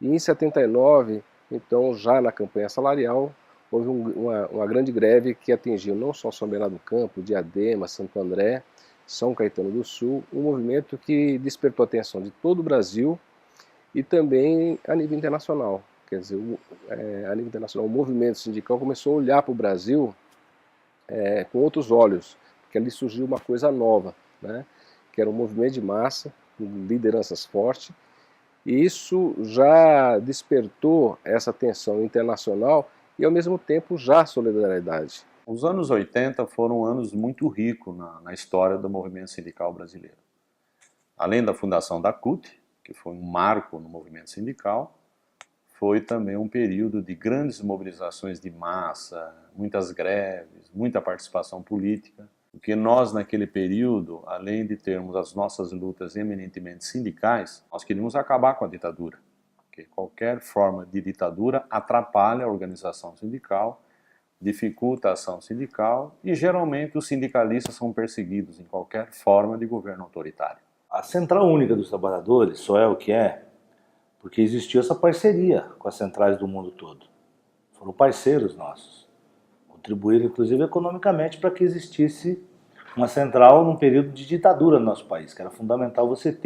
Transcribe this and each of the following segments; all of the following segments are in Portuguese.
E em 79, então, já na campanha salarial, houve uma grande greve que atingiu não só São Bernardo do Campo, Diadema, Santo André, São Caetano do Sul, um movimento que despertou a atenção de todo o Brasil e também a nível internacional. Quer dizer, a nível internacional, o movimento sindical começou a olhar para o Brasil com outros olhos, porque ali surgiu uma coisa nova, né? Que era um movimento de massa, com lideranças fortes, e isso já despertou essa tensão internacional e, ao mesmo tempo, já solidariedade. Os anos 80 foram anos muito ricos na história do movimento sindical brasileiro. Além da fundação da CUT, que foi um marco no movimento sindical, foi também um período de grandes mobilizações de massa, muitas greves, muita participação política, porque nós naquele período, além de termos as nossas lutas eminentemente sindicais, nós queríamos acabar com a ditadura, porque qualquer forma de ditadura atrapalha a organização sindical, dificulta a ação sindical e geralmente os sindicalistas são perseguidos em qualquer forma de governo autoritário. A Central Única dos Trabalhadores só é o que é porque existiu essa parceria com as centrais do mundo todo. Foram parceiros nossos. Contribuíram, inclusive, economicamente para que existisse uma central num período de ditadura no nosso país, que era fundamental você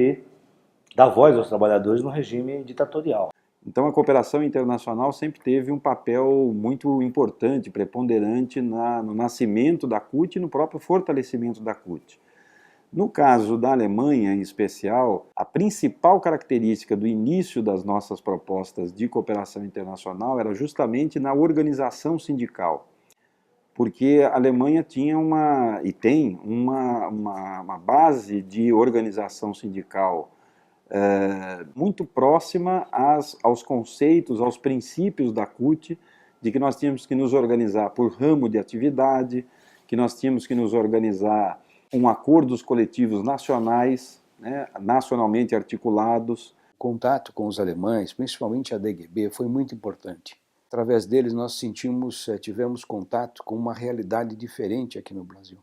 dar voz aos trabalhadores no regime ditatorial. Então a cooperação internacional sempre teve um papel muito importante, preponderante no nascimento da CUT e no próprio fortalecimento da CUT. No caso da Alemanha, em especial, a principal característica do início das nossas propostas de cooperação internacional era justamente na organização sindical, porque a Alemanha tinha e tem uma base de organização sindical muito próxima aos conceitos, aos princípios da CUT, de que nós tínhamos que nos organizar por ramo de atividade, que nós tínhamos que nos organizar com acordos coletivos nacionais, né, nacionalmente articulados. O contato com os alemães, principalmente a DGB, foi muito importante. Através deles nós tivemos contato com uma realidade diferente aqui no Brasil.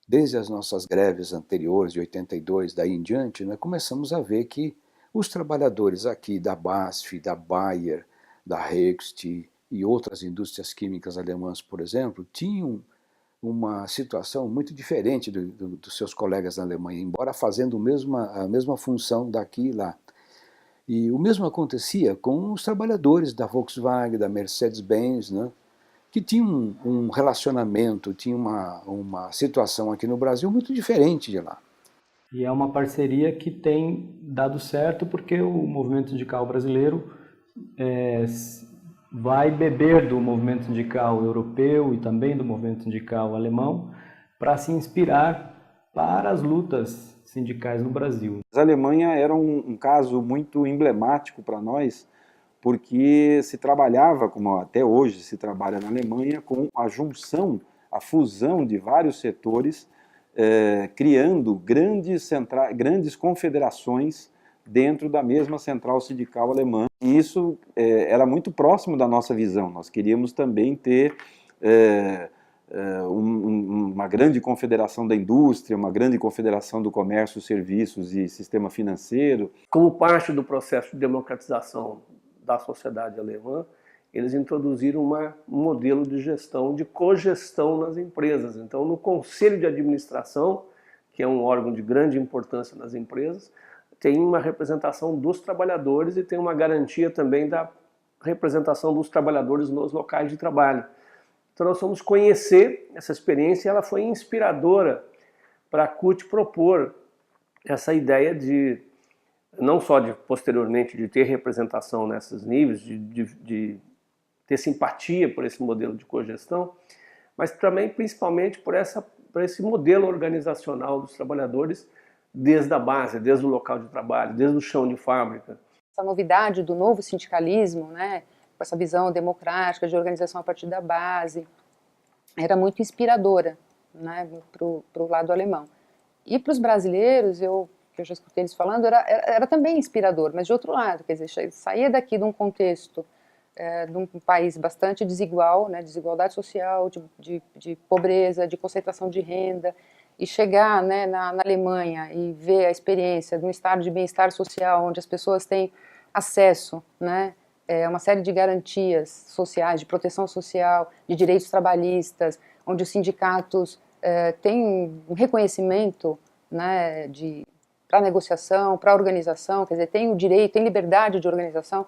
Desde as nossas greves anteriores, de 82, daí em diante, nós começamos a ver que os trabalhadores aqui da BASF, da Bayer, da Hoechst e outras indústrias químicas alemãs, por exemplo, tinham uma situação muito diferente dos seus colegas na Alemanha, embora fazendo a mesma função daqui e lá. E o mesmo acontecia com os trabalhadores da Volkswagen, da Mercedes-Benz, né, que tinham um relacionamento, tinham uma situação aqui no Brasil muito diferente de lá. E é uma parceria que tem dado certo porque o movimento sindical brasileiro vai beber do movimento sindical europeu e também do movimento sindical alemão para se inspirar para as lutas sindicais no Brasil. A Alemanha era um caso muito emblemático para nós, porque se trabalhava, como até hoje se trabalha na Alemanha, com a junção, a fusão de vários setores, criando grandes confederações dentro da mesma central sindical alemã. E isso era muito próximo da nossa visão. Nós queríamos também ter uma grande confederação da indústria, uma grande confederação do comércio, serviços e sistema financeiro. Como parte do processo de democratização da sociedade alemã, eles introduziram um modelo de gestão, de cogestão nas empresas. Então, no Conselho de Administração, que é um órgão de grande importância nas empresas, tem uma representação dos trabalhadores e tem uma garantia também da representação dos trabalhadores nos locais de trabalho. Então nós fomos conhecer essa experiência e ela foi inspiradora para a CUT propor essa ideia de, não só posteriormente de ter representação nesses níveis, de ter simpatia por esse modelo de cogestão, mas também principalmente por esse modelo organizacional dos trabalhadores desde a base, desde o local de trabalho, desde o chão de fábrica. Essa novidade do novo sindicalismo, né, com essa visão democrática de organização a partir da base, era muito inspiradora, né, para o lado alemão. E para os brasileiros, que eu já escutei eles falando, era também inspirador, mas de outro lado, quer dizer, saía daqui de um contexto de um país bastante desigual, né, desigualdade social, de pobreza, de concentração de renda, e chegar, né, na Alemanha e ver a experiência de um estado de bem-estar social, onde as pessoas têm acesso, né, uma série de garantias sociais, de proteção social, de direitos trabalhistas, onde os sindicatos têm um reconhecimento, né, para negociação, para organização, quer dizer, tem o direito, tem liberdade de organização,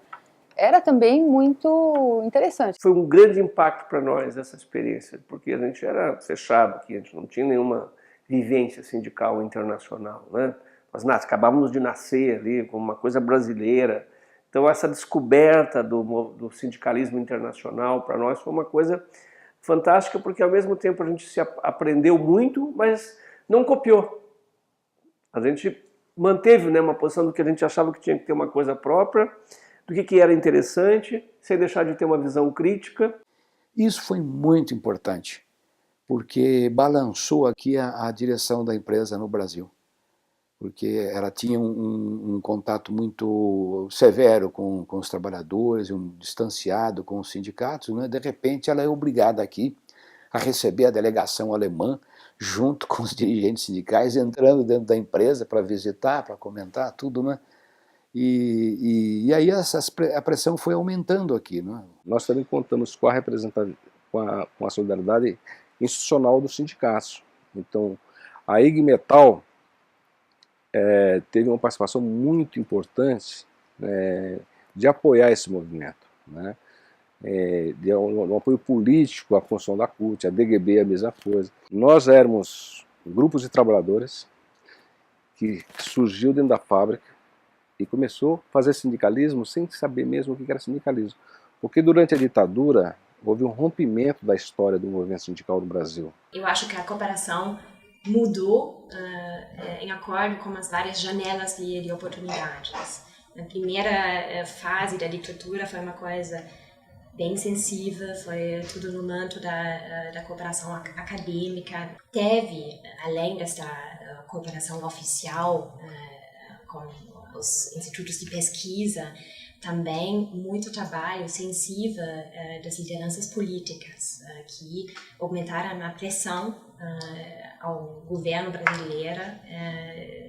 era também muito interessante. Foi um grande impacto para nós essa experiência, porque a gente era fechado aqui, a gente não tinha nenhuma vivência sindical internacional, né? Nós acabávamos de nascer ali como uma coisa brasileira. Então essa descoberta do sindicalismo internacional para nós foi uma coisa fantástica, porque ao mesmo tempo a gente se aprendeu muito, mas não copiou. A gente manteve, né, uma posição do que a gente achava que tinha que ter uma coisa própria, do que era interessante, sem deixar de ter uma visão crítica. Isso foi muito importante, porque balançou aqui a direção da empresa no Brasil. Porque ela tinha um contato muito severo com os trabalhadores, distanciado com os sindicatos, né? De repente ela é obrigada aqui a receber a delegação alemã junto com os dirigentes sindicais, entrando dentro da empresa para visitar, para comentar tudo, né? E aí a pressão foi aumentando aqui, né? Nós também contamos com a representatividade, com a solidariedade institucional dos sindicatos. Então, a IG Metal teve uma participação muito importante de apoiar esse movimento, né? De um apoio político à função da CUT, a DGB a mesma coisa. Nós éramos grupos de trabalhadores que surgiu dentro da fábrica e começou a fazer sindicalismo sem saber mesmo o que era sindicalismo. Porque durante a ditadura houve um rompimento da história do movimento sindical no Brasil. Eu acho que a cooperação mudou em acordo com as várias janelas de oportunidades. Na primeira fase da ditadura foi uma coisa bem sensível, foi tudo no manto da cooperação acadêmica. Teve, além desta cooperação oficial com os institutos de pesquisa, também muito trabalho sensível das lideranças políticas que aumentaram a pressão ao governo brasileiro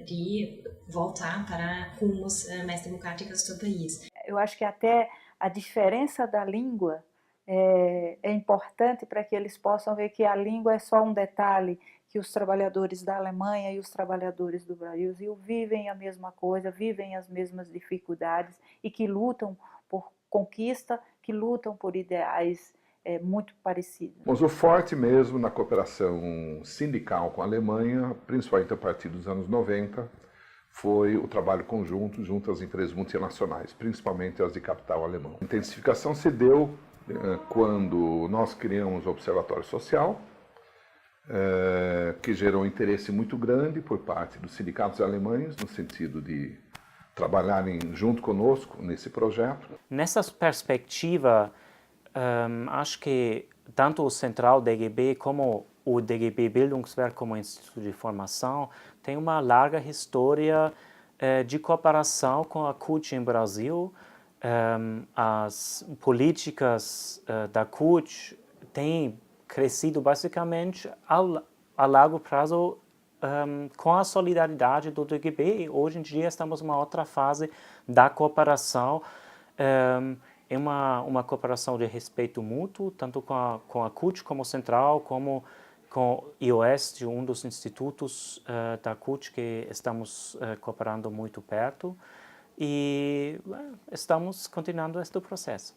de voltar para rumos mais democráticos do país. Eu acho que até a diferença da língua é importante para que eles possam ver que a língua é só um detalhe, que os trabalhadores da Alemanha e os trabalhadores do Brasil vivem a mesma coisa, vivem as mesmas dificuldades e que lutam por conquista, que lutam por ideais muito parecidos. Mas o forte mesmo na cooperação sindical com a Alemanha, principalmente a partir dos anos 90, foi o trabalho conjunto junto às empresas multinacionais, principalmente as de capital alemão. A intensificação se deu quando nós criamos o Observatório Social, que gerou um interesse muito grande por parte dos sindicatos alemães, no sentido de trabalharem junto conosco nesse projeto. Nessa perspectiva, acho que tanto o Central DGB como o DGB Bildungswerk como Instituto de Formação tem uma larga história de cooperação com a CUT em Brasil. As políticas da CUT têm crescido basicamente a longo prazo com a solidariedade do DGB e hoje em dia estamos numa outra fase da cooperação. É uma cooperação de respeito mútuo, tanto com a CUT como Central, como com o IOS, um dos institutos da CUT que estamos cooperando muito perto e estamos continuando este processo.